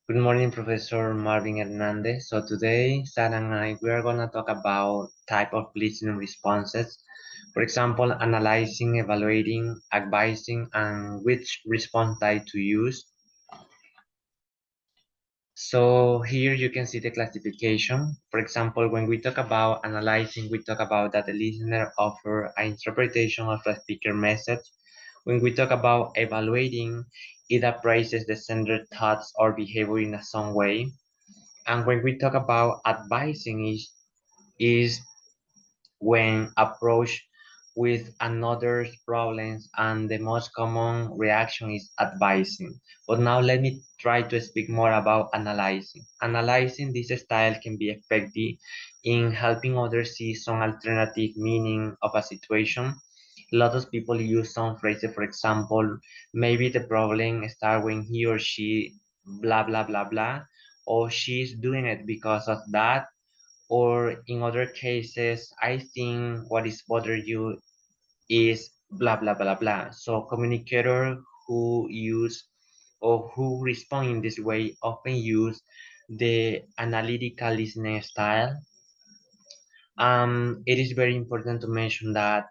Good morning, Professor Marvin Hernandez. So today, Sarah and I, we are going to talk about type of listening responses. For example, analyzing, evaluating, advising, and which response type to use. So here you can see the classification. For example, when we talk about analyzing, we talk about that the listener offer an interpretation of a speaker message. When we talk about evaluating, it appraises the sender thoughts or behavior in some way. And when we talk about advising is when approached with another's problems, and the most common reaction is advising. But now let me try to speak more about analyzing. Analyzing this style can be effective in helping others see some alternative meaning of a situation. A lot of people use some phrases, for example, maybe the problem starts when he or she blah blah blah blah, or she's doing it because of that, or in other cases, I think what is bothering you is blah blah blah blah. So communicator who use or who respond in this way often use the analytical listening style. It is very important to mention that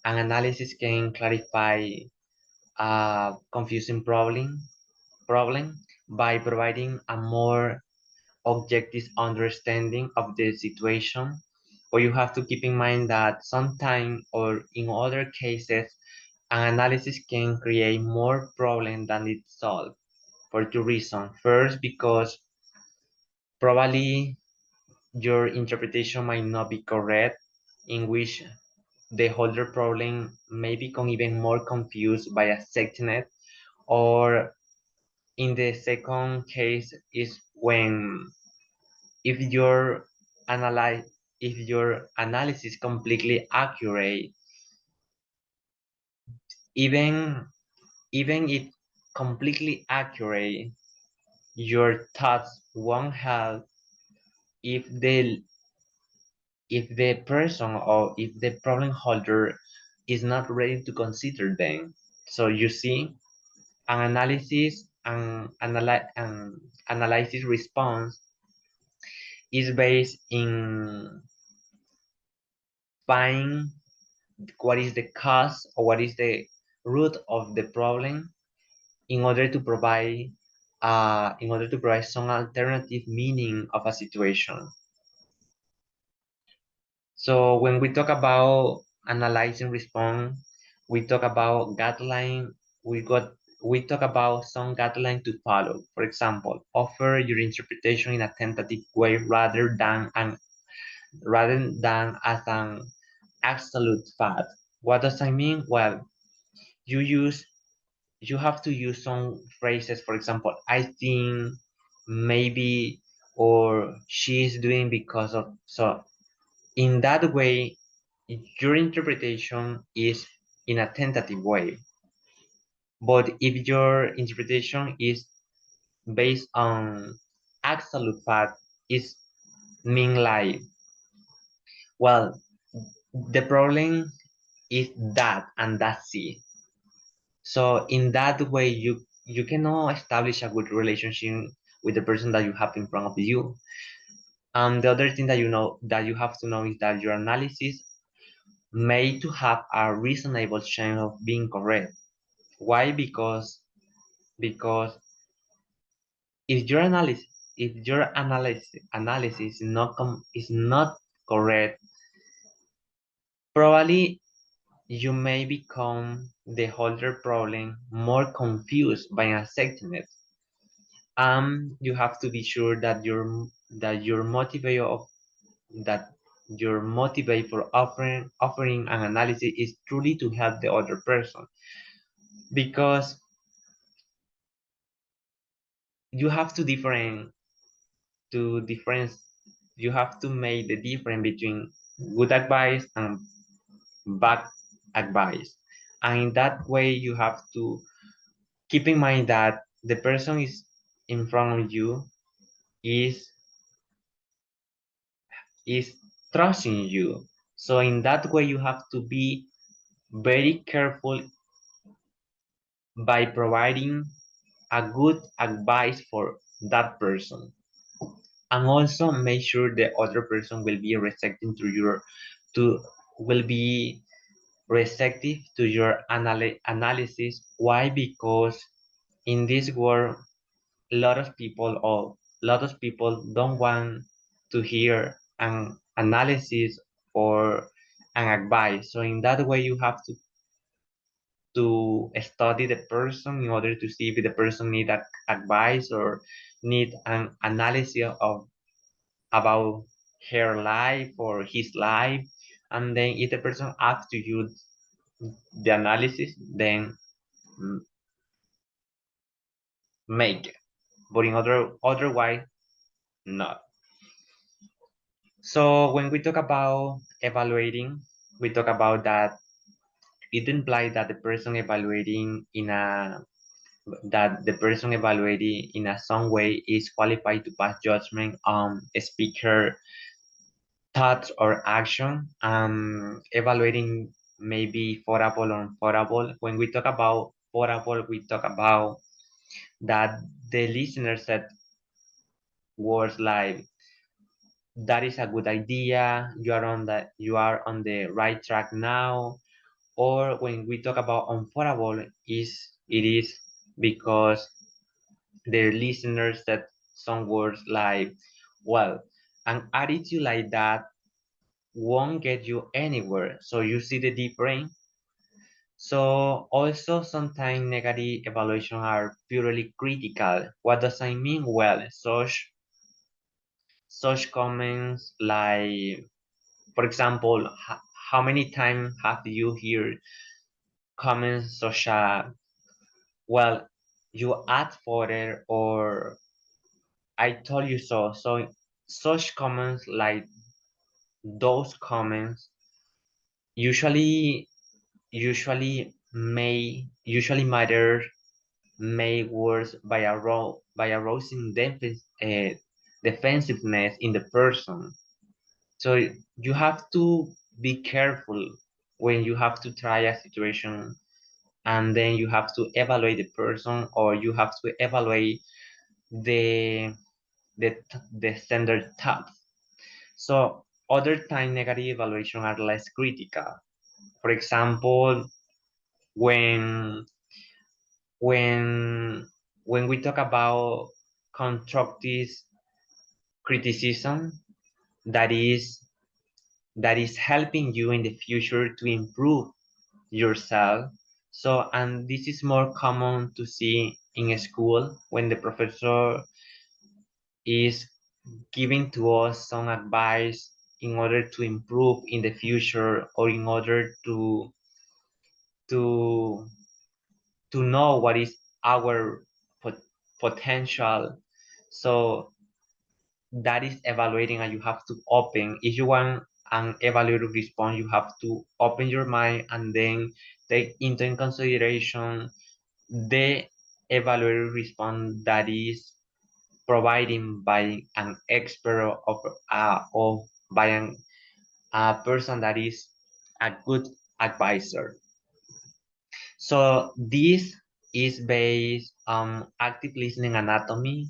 an analysis can clarify a confusing problem by providing a more objective understanding of the situation. But you have to keep in mind that sometimes or in other cases, an analysis can create more problem than it solves for two reasons. First, because probably your interpretation might not be correct, in which the holder problem may become even more confused by accepting it, or in the second case is when if your analyze if your analysis completely accurate, even even if completely accurate, your thoughts won't help if the person or if the problem holder is not ready to consider them. So you see, an analysis and analysis response is based in find what is the cause or what is the root of the problem in order to provide some alternative meaning of a situation. So when we talk about analyzing response, we talk about guideline. We talk about some guideline to follow. For example, offer your interpretation in a tentative way rather than as an absolute fact. What does I mean? Well, you use you have to use some phrases. For example, I think, maybe, or she is doing because of. So in that way, your interpretation is in a tentative way. But if your interpretation is based on absolute fact, is mean like, well, the problem is that and that's it. So in that way, you cannot establish a good relationship with the person that you have in front of you. The other thing that you have to know is that your analysis may to have a reasonable chance of being correct. Why? Because if your analysis is not correct, probably you may become the holder problem more confused by accepting it. You have to be sure that your motivate of that your motivate for offering an analysis is truly to help the other person, because you have to difference you have to make the difference between good advice and bad advice. And in that way, you have to keep in mind that the person is in front of you is is trusting you. So in that way, you have to be very careful by providing a good advice for that person, and also make sure the other person will be receptive to your to will be receptive to your analysis. Why? Because in this world, a lot of people don't want to hear an analysis or an advice. So in that way, you have to study the person in order to see if the person need advice or need an analysis of about her life or his life. And then if the person asks to you the analysis, then mm, make it. But in otherwise, not. So when we talk about evaluating, we talk about that it implies that the person evaluating in a that the person evaluating in a some way is qualified to pass judgment on a speaker thoughts or action. Evaluating maybe favorable or unfavorable. When we talk about favorable, we talk about that the listener said words like that is a good idea, you are on the right track now. Or when we talk about unfavorable, it is because the listener said some words like, well, an attitude like that won't get you anywhere. So you see the difference. So also sometimes negative evaluation are purely critical. What does I mean? Well, such comments like, for example, how many times have you heard comments such as, well, you asked for it, or I told you so. So such comments like those comments usually usually matter made worse by by arousing defensiveness in the person. So you have to be careful when you have to try a situation, and then you have to evaluate the person, or you have to evaluate the the standard thoughts. So other time negative evaluation are less critical. For example, when when when we talk about constructive criticism, that is that is helping you in the future to improve yourself. So, and this is more common to see in a school when the professor is giving to us some advice in order to improve in the future, or in order to to know what is our potential. So that is evaluating, and you have to open, if you want an evaluative response, you have to open your mind and then take into consideration the evaluative response that is providing by an expert, or by a person that is a good advisor. So this is based on active listening anatomy.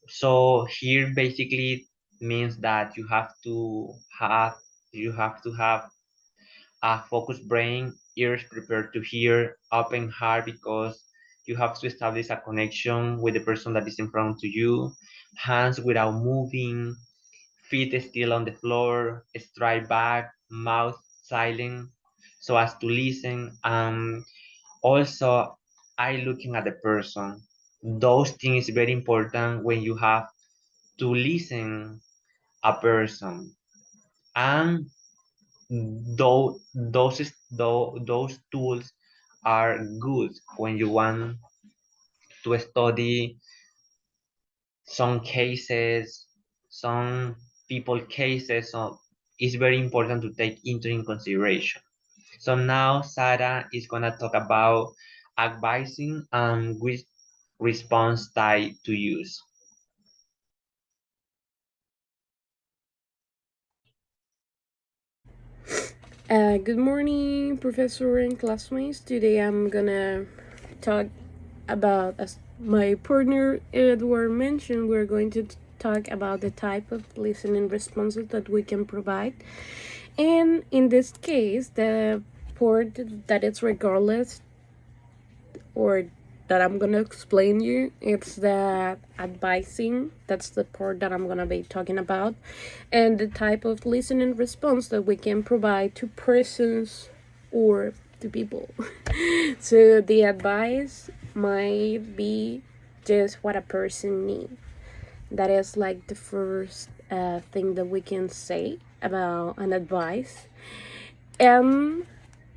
So here basically means that you have to have a focused brain, ears prepared to hear, open heart, because you have to establish a connection with the person that is in front of you, hands without moving, feet still on the floor, straight back, mouth silent, so as to listen. Also, eye looking at the person. Those things very important when you have to listen a person. And those tools are good when you want to study some cases, some people cases. So it's very important to take into in consideration. So now Sarah is gonna talk about advising and which response type to use. Good morning, professor and classmates. Today I'm gonna talk. about, as my partner Edward mentioned, we're going to talk about the type of listening responses that we can provide. And in this case, the part that it's regardless, or that I'm gonna explain you, it's the advising. That's the part that I'm gonna be talking about, and the type of listening response that we can provide to persons or to people. So the advice might be just what a person needs. That is like the first thing that we can say about an advice. And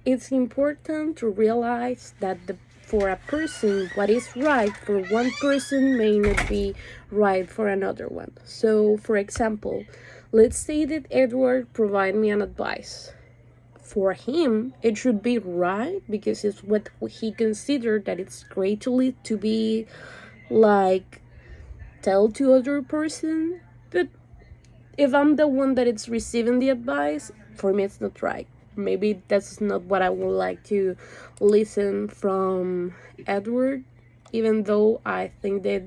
it's important to realize that for a person, what is right for one person may not be right for another one. So, for example, let's say that Edward provide me an advice. For him, it should be right because it's what he considered that it's great to be like tell to other person. But if I'm the one that is receiving the advice, for me it's not right. Maybe that's not what I would like to listen from Edward, even though I think that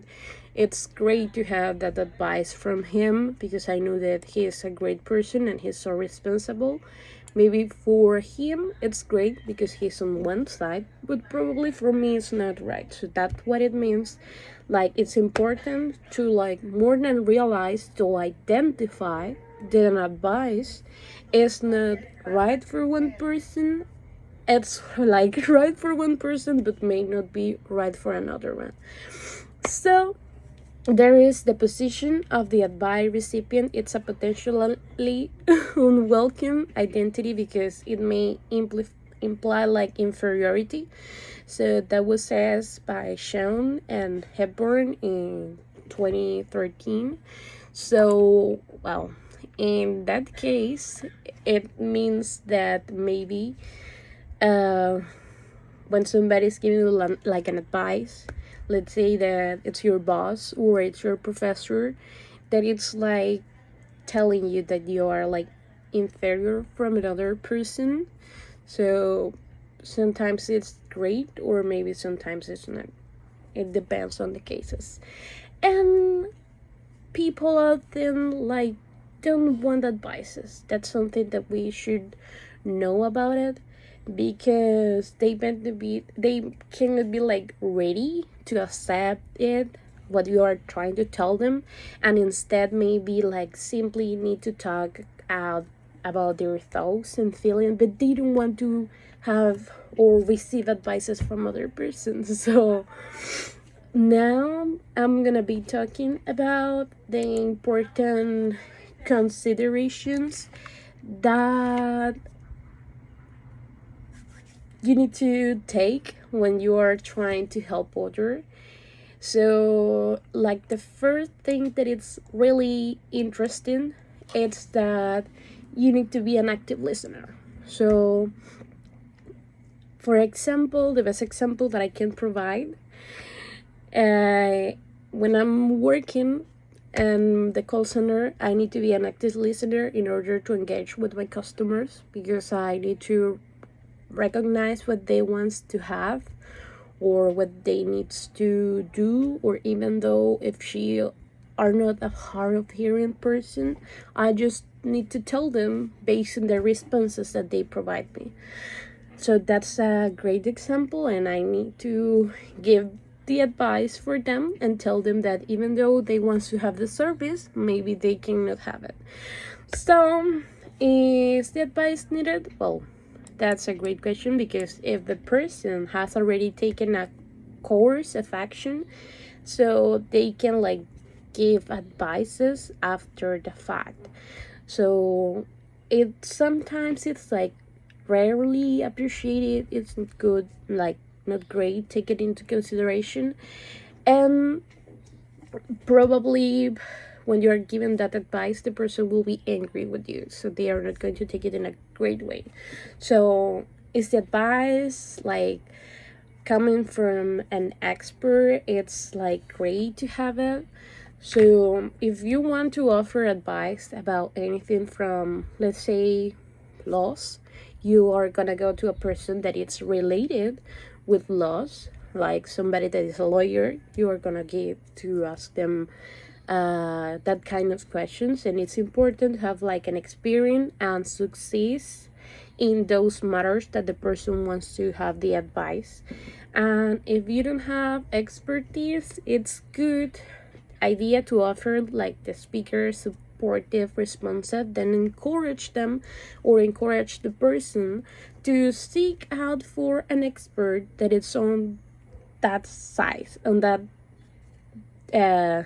it's great to have that advice from him because I know that he is a great person and he's so responsible. Maybe for him it's great because he's on one side, but probably for me it's not right. So that's what it means. Like, it's important to, like, more than realize, to identify that an advice is not right for one person. It's like right for one person but may not be right for another one. So there is the position of the advice recipient. It's a potentially unwelcome identity because it may imply like inferiority. So that was said by Shawn and Hepburn in 2013. So, well, in that case, it means that maybe uh, when somebody's giving you like an advice, let's say that it's your boss or it's your professor, that it's like telling you that you are like inferior from another person. So sometimes it's great or maybe sometimes it's not. It depends on the cases. And people often like don't want advices. That's something that we should know about it because they cannot be like ready to accept it, what you are trying to tell them, and instead maybe like simply need to talk out about their thoughts and feelings, but they don't want to have or receive advices from other persons. So now I'm gonna be talking about the important considerations that you need to take when you are trying to help other. So, like, the first thing that it's really interesting is that you need to be an active listener. So, for example, the best example that I can provide, when I'm working in the call center, I need to be an active listener in order to engage with my customers because I need to recognize what they want to have or what they needs to do, or even though if she are not a hard of hearing person, I just need to tell them based on the responses that they provide me. So that's a great example, and I need to give the advice for them and tell them that even though they want to have the service, maybe they cannot have it. So is the advice needed? Well, that's a great question because if the person has already taken a course of action, so they can like give advices after the fact. So it sometimes it's like rarely appreciated. It's not good, like not great. Take it into consideration, and probably when you are given that advice, the person will be angry with you, so they are not going to take it in a great way. So is the advice like coming from an expert? It's like great to have it. So if you want to offer advice about anything from, let's say, laws, you are gonna go to a person that is related with laws. like somebody that is a lawyer, you are gonna get to ask them that kind of questions, and it's important to have like an experience and success in those matters that the person wants to have the advice. And if you don't have expertise, it's good idea to offer like the speaker supportive responsive, then encourage them or encourage the person to seek out for an expert that is on that size, uh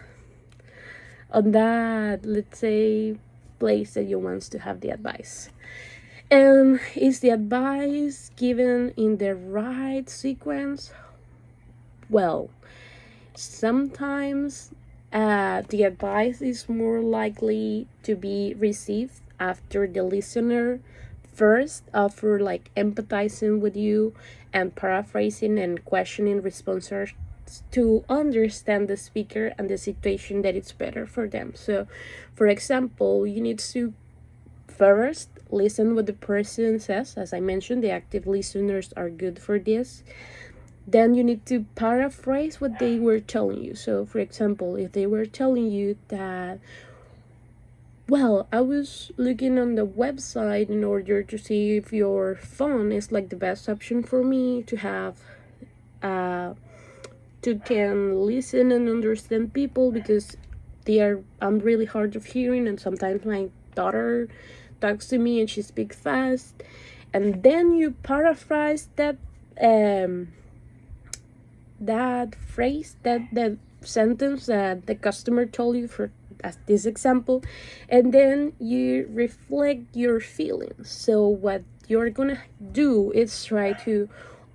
on that, let's say, place that you want to have the advice. And is the advice given in the right sequence? Well, sometimes the advice is more likely to be received after the listener first offer like empathizing with you and paraphrasing and questioning responses to understand the speaker and the situation that it's better for them. So, for example, you need to first listen what the person says. As I mentioned, the active listeners are good for this. Then you need to paraphrase what they were telling you. So, for example, if they were telling you that, well, I was looking on the website in order to see if your phone is like the best option for me to have, uh, to can listen and understand people because I'm really hard of hearing, and sometimes my daughter talks to me and she speaks fast. And then you paraphrase um that phrase, that sentence that the customer told you, for as this example, and then you reflect your feelings. So what you're gonna do is try to,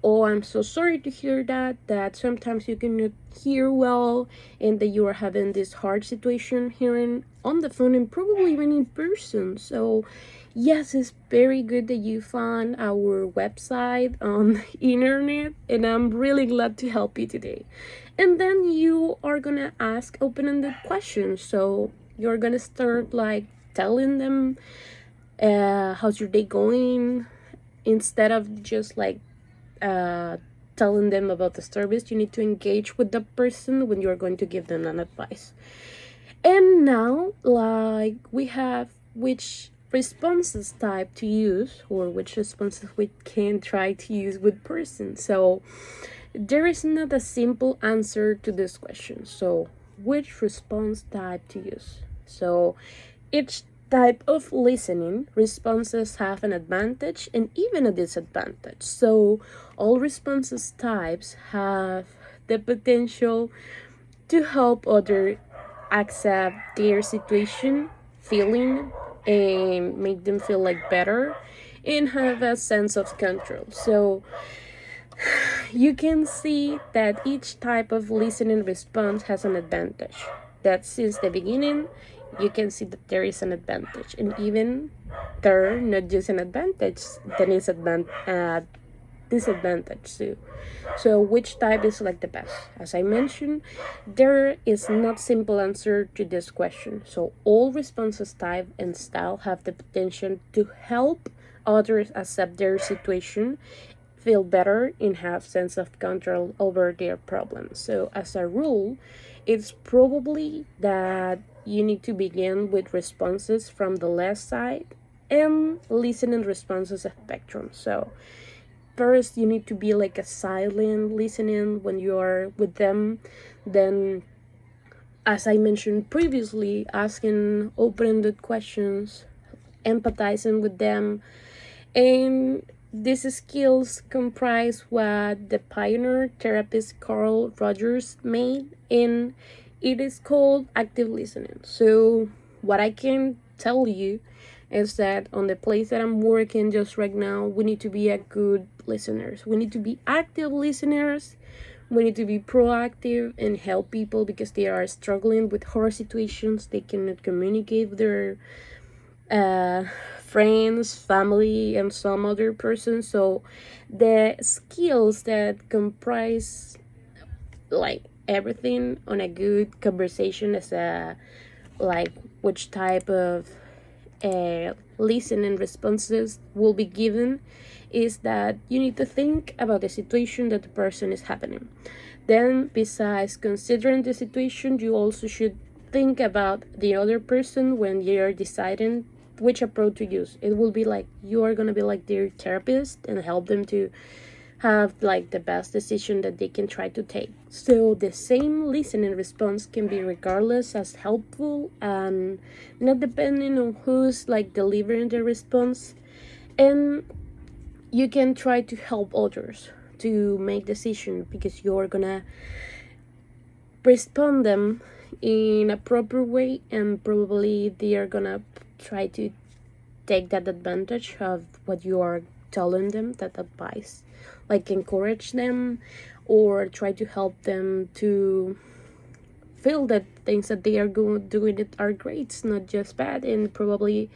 oh, I'm so sorry to hear that sometimes you cannot hear well, and that you are having this hard situation hearing on the phone and probably even in person. So yes, it's very good that you found our website on internet, and I'm really glad to help you today. And then you are gonna ask open-ended questions. So you're gonna start like telling them how's your day going, instead of just like uh, telling them about the service. You need to engage with the person when you're going to give them an advice. And now, like, we have which responses type to use, or which responses we can try to use with person. So there is not a simple answer to this question. So which response type to use? So each type of listening responses have an advantage and even a disadvantage. So all responses types have the potential to help others accept their situation, feeling, and make them feel like better and have a sense of control. So you can see that each type of listening response has an advantage. That since the beginning, you can see that there is an advantage, and even there, not just an advantage, then it's disadvantage too. So which type is like the best? As I mentioned, there is not simple answer to this question. So all responses type and style have the potential to help others accept their situation, feel better, and have sense of control over their problems. So as a rule, it's probably that you need to begin with responses from the left side and listening responses spectrum. So first you need to be like a silent listening when you are with them. Then, as I mentioned previously, asking open-ended questions, empathizing with them. And these skills comprise what the pioneer therapist Carl Rogers made, and it is called active listening. So what I can tell you is that on the place that I'm working just right now, we need to be a good listeners. We need to be active listeners. We need to be proactive and help people because they are struggling with hard situations. They cannot communicate with their uh, friends, family, and some other person. So the skills that comprise like everything on a good conversation is a like which type of listening responses will be given is that you need to think about the situation that the person is happening. Then, besides considering the situation, you also should think about the other person when you're deciding which approach to use. It will be like you are gonna be like their therapist and help them to have like the best decision that they can try to take. So the same listening response can be regardless as helpful and not depending on who's like delivering the response. And you can try to help others to make decision because you're gonna respond them in a proper way, and probably they are gonna try to take that advantage of what you are telling them, that advice, like encourage them or try to help them to feel that things that they are doing it are great, it's not just bad, and probably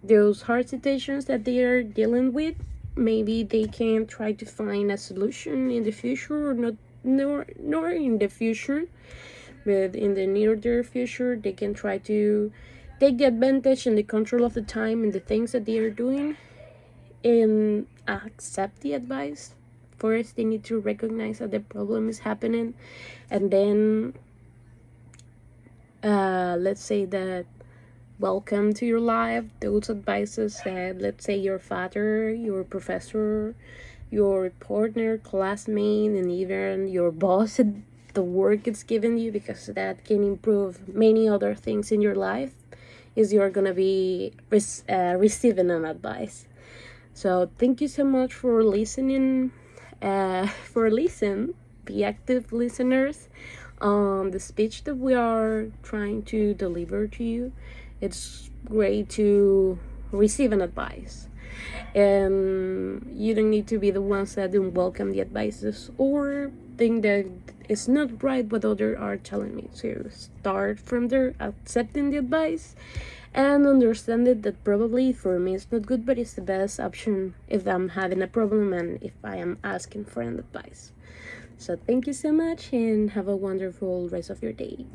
those hard situations that they are dealing with, maybe they can try to find a solution in the future, or not, nor in the future, but in the near future they can try to take the advantage and the control of the time and the things that they are doing and accept the advice. First they need to recognize that the problem is happening, and then let's say that welcome to your life those advices that, let's say, your father, your professor, your partner, classmate, and even your boss at the work it's given you, because that can improve many other things in your life, is you're gonna be receiving an advice. So thank you so much for listening, for listen, be active listeners on the speech that we are trying to deliver to you. It's great to receive an advice, and you don't need to be the ones that don't welcome the advices or think that it's not right what others are telling me. So start from there, accepting the advice and understand it that probably for me it's not good, but it's the best option if I'm having a problem and if I am asking for an advice. So thank you so much and have a wonderful rest of your day.